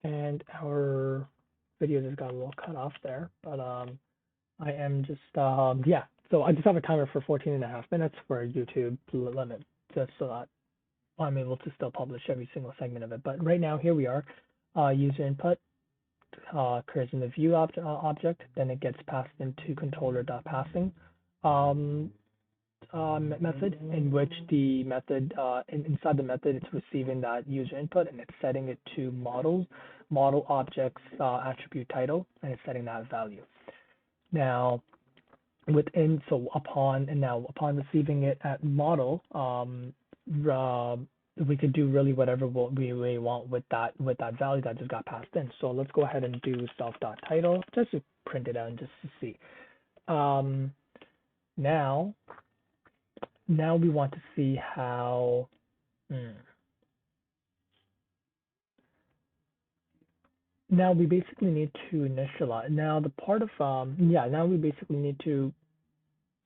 And our video just got a little cut off there, but I am just yeah. So I just have a timer for 14.5 minutes for YouTube limit, just so that I'm able to still publish every single segment of it. But right now, here we are. User input occurs in the view object, then it gets passed into controller.passing method, in which the method inside the method it's receiving that user input and it's setting it to model objects attribute title, and it's setting that value. Now upon receiving it at model, we could do really whatever we want with that value that just got passed in. So let's go ahead and do self.title just to print it out and just to see. Now we want to see how now we basically need to initialize. Now the part of now we basically need to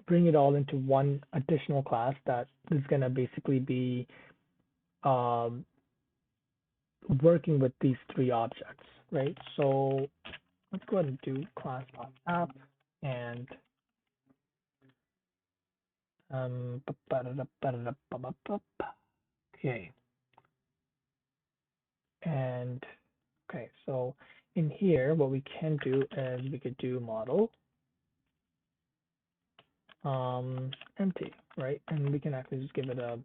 bring it all into one additional class that is going to basically be working with these three objects, right? So let's go ahead and do class.app and okay. And okay, so in here, what we can do is we could do model empty, right? And we can actually just give it a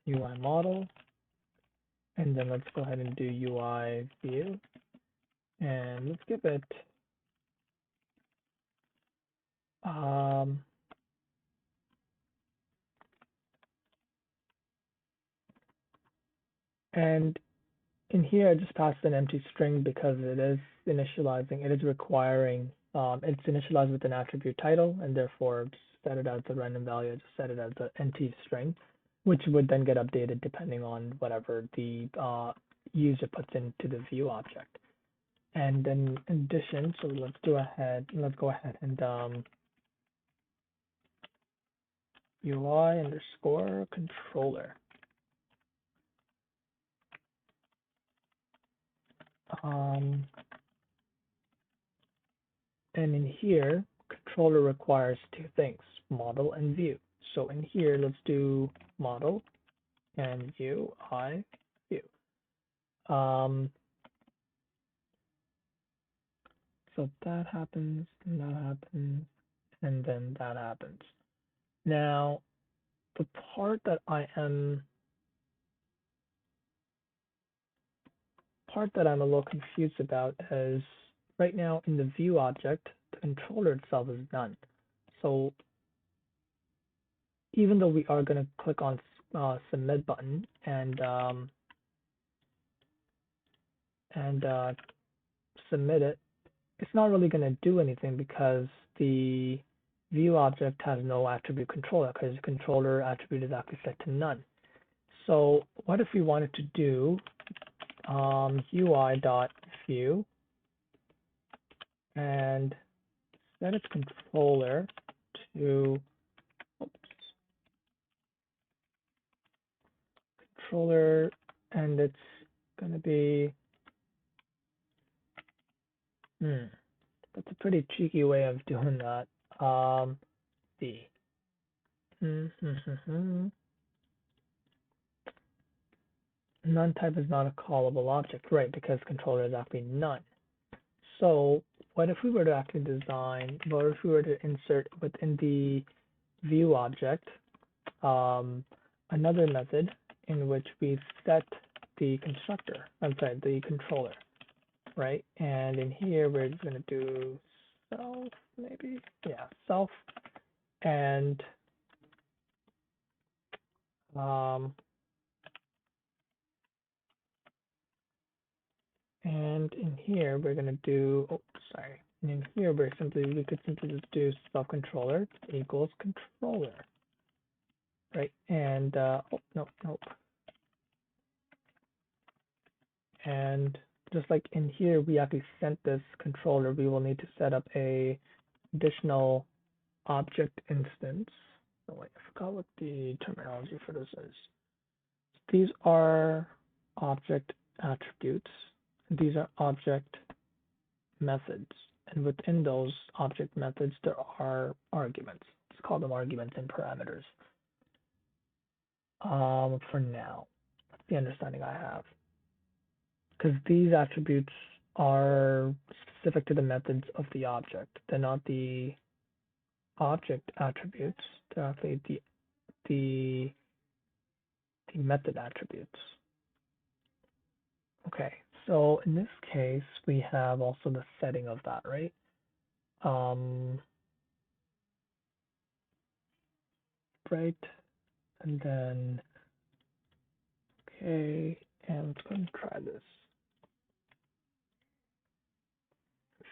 UI model, and then let's go ahead and do UI view, and let's give it and in here I just passed an empty string because it is initializing, it is requiring, it's initialized with an attribute title, and therefore just set it as a random value, just set it as an empty string, which would then get updated depending on whatever the user puts into the view object. And then in addition, so let's go ahead and UI underscore controller. And in here, controller requires two things, model and view. So in here, let's do model and UI view. So that happens, and that happens, and then that happens. Now, the part that I'm a little confused about is right now in the view object, the controller itself is none. So even though we are going to click on submit button and submit it, it's not really going to do anything because the view object has no attribute controller, because the controller attribute is actually set to none. So what if we wanted to do UI.view and set its controller to controller, and it's going to be that's a pretty cheeky way of doing that. The none type is not a callable object, right? Because controller is actually none. So what if we were to actually design, what if we were to insert within the view object another method in which we set the constructor, the controller, right? And in here, we're just going to do self, maybe, yeah, self, and in here, we're going to do, and in here, we could simply just do self controller equals controller, right? And, nope. And just like in here, we actually sent this controller, we will need to set up a additional object instance. Oh wait, I forgot what the terminology for this is. These are object attributes. These are object methods. And within those object methods, there are arguments. Let's call them arguments and parameters. For now, that's the understanding I have. Because these attributes are specific to the methods of the object. They're not the object attributes. They're actually the method attributes. Okay, so in this case, we have also the setting of that, right? Right, and then, okay, and let's go and try this.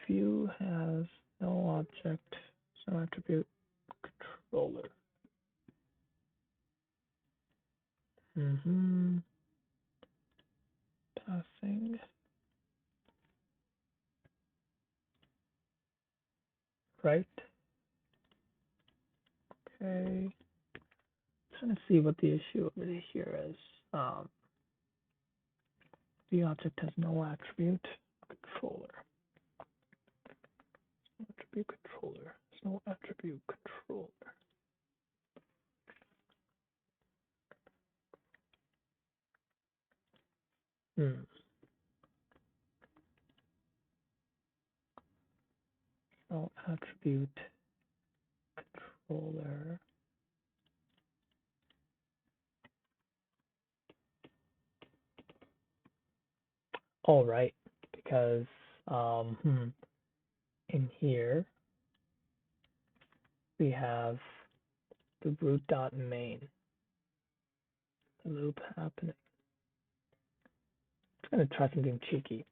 View has no object, no attribute controller. Passing. Right. Okay. Trying to see what the issue over here is. The object has no attribute controller. Attribute controller. There's no attribute controller. No attribute controller. All right, because in here we have the root.main, the loop happening. I'm going to try something cheeky.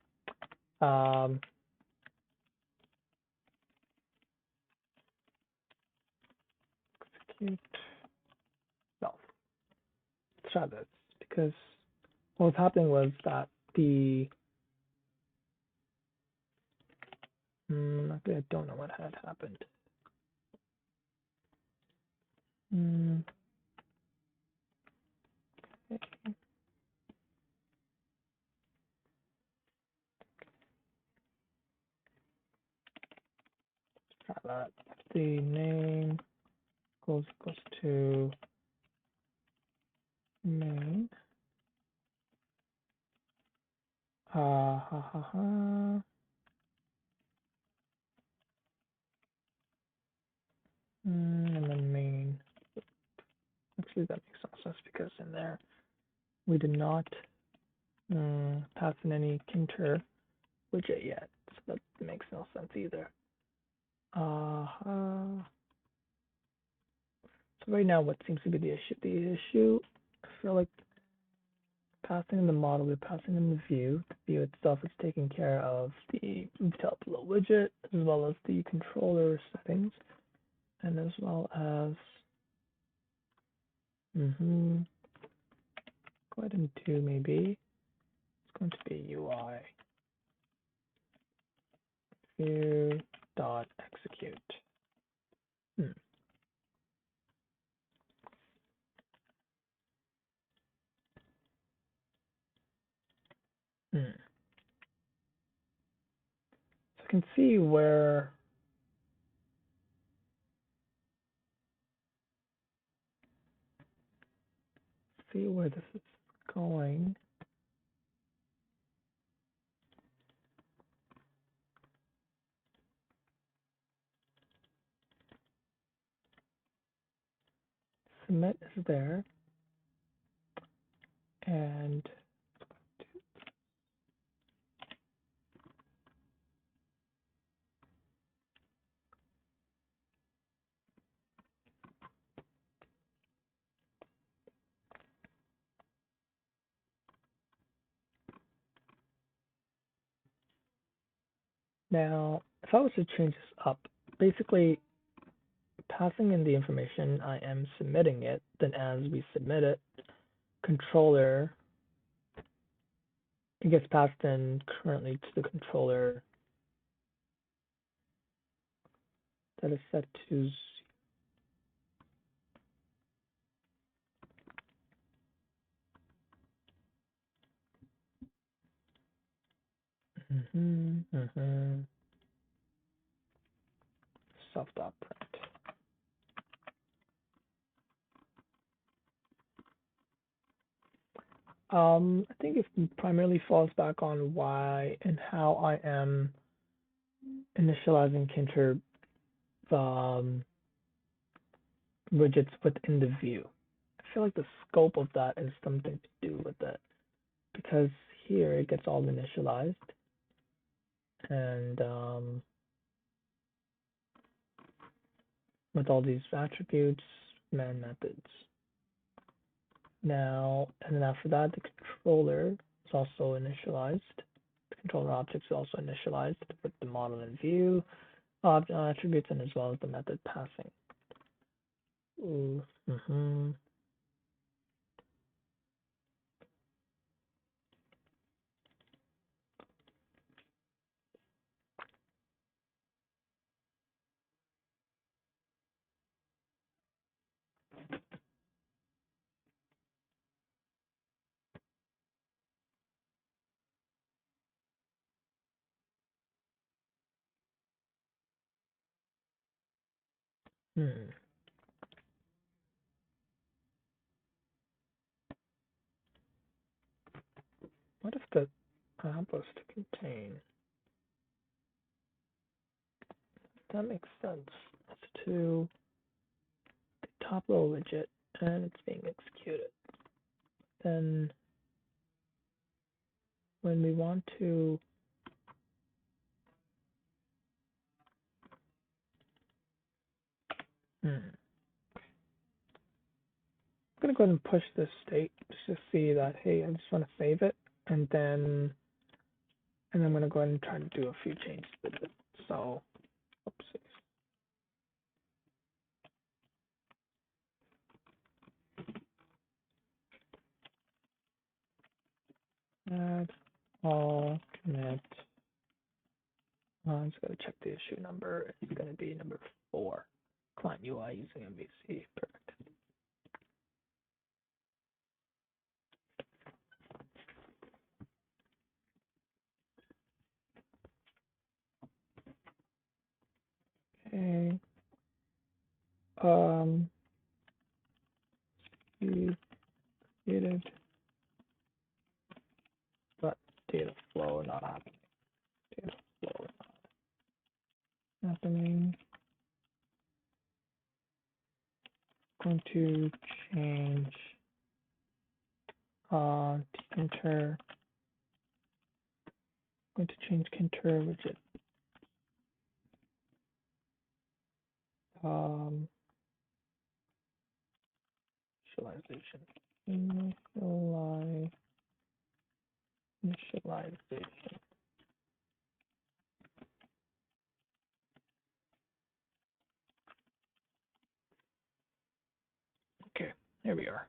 Execute. No, let's try this, because what was happening was that the actually I don't know what had happened. Okay. Try that. The name equals to main. And then main. Actually, that makes no sense because in there we did not pass in any kinter widget yet, so that makes no sense either. So right now, what seems to be the issue? The issue, I feel like passing in the model, we're passing in the view. The view itself is taking care of the top below widget, as well as the controller settings, and as well as go ahead and do maybe it's going to be UI view dot execute. So I can see where this is going. Submit is there, and now if I was to change this up, basically passing in the information, I am submitting it, then as we submit it, controller, it gets passed in currently to the controller that is set to Self.print. I think it primarily falls back on why and how I am initializing Kinter widgets within the view. I feel like the scope of that is something to do with it because here it gets all initialized and with all these attributes, man methods. Now, and then after that, the controller is also initialized. The controller object is also initialized with the model in view, attributes, and as well as the method passing. Ooh, What if the app was to contain? That makes sense. It's to the top row widget and it's being executed. Then when we want to I'm gonna go ahead and push this state just to see that, hey, I just want to save it, and then I'm gonna go ahead and try to do a few changes with it. So, oopsies. Add all commit. I'm just gonna check the issue number. It's gonna be number 4. Client UI using MVC. Perfect. Okay. Created, but data flow not happening. Data flow not happening. Going to change Kinter. Going to change Kinter widget. Initialization. Initialization. Okay, here we are.